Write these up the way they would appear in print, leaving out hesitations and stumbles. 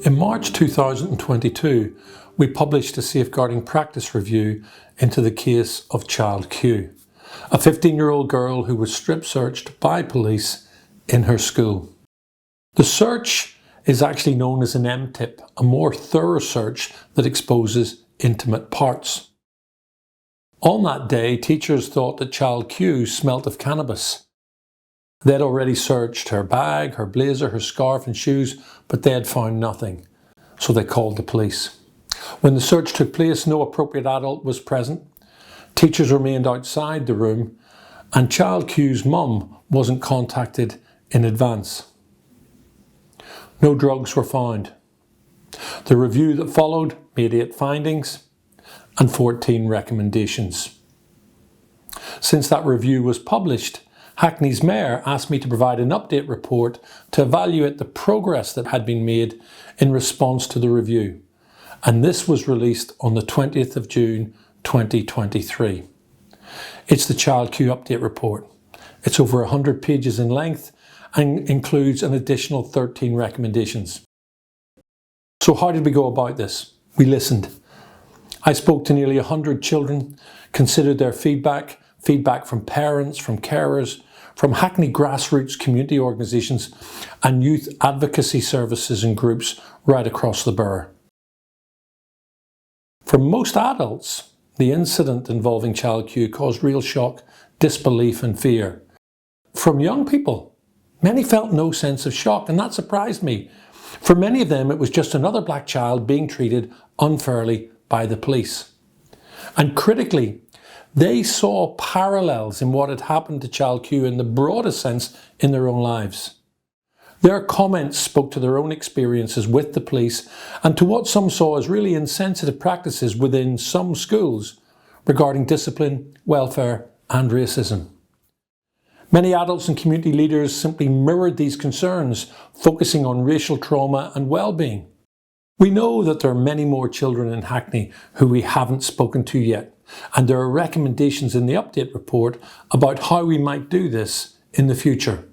In March 2022, we published a safeguarding practice review into the case of Child Q, a 15-year-old girl who was strip searched by police in her school. The search is actually known as an MTIP, a more thorough search that exposes intimate parts. On that day, teachers thought that Child Q smelt of cannabis. They'd already searched her bag, her blazer, her scarf and shoes, but they had found nothing, so they called the police. When the search took place, no appropriate adult was present. Teachers remained outside the room, and Child Q's mum wasn't contacted in advance. No drugs were found. The review that followed made 8 findings and 14 recommendations. Since that review was published, Hackney's Mayor asked me to provide an update report to evaluate the progress that had been made in response to the review, and this was released on the 20th of June 2023. It's the Child Q update report. It's over 100 pages in length and includes an additional 13 recommendations. So how did we go about this? We listened. I spoke to nearly 100 children, considered their feedback from parents, from carers, from Hackney grassroots community organisations and youth advocacy services and groups right across the borough. For most adults, the incident involving Child Q caused real shock, disbelief and fear. From young people, many felt no sense of shock, and that surprised me. For many of them, it was just another black child being treated unfairly by the police. And critically, they saw parallels in what had happened to Child Q in the broadest sense in their own lives. Their comments spoke to their own experiences with the police and to what some saw as really insensitive practices within some schools regarding discipline, welfare and racism. Many adults and community leaders simply mirrored these concerns, focusing on racial trauma and well-being. We know that there are many more children in Hackney who we haven't spoken to yet, and there are recommendations in the update report about how we might do this in the future.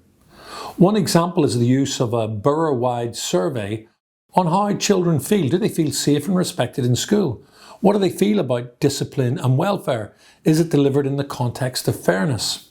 One example is the use of a borough-wide survey on how children feel. Do they feel safe and respected in school? What do they feel about discipline and welfare? Is it delivered in the context of fairness?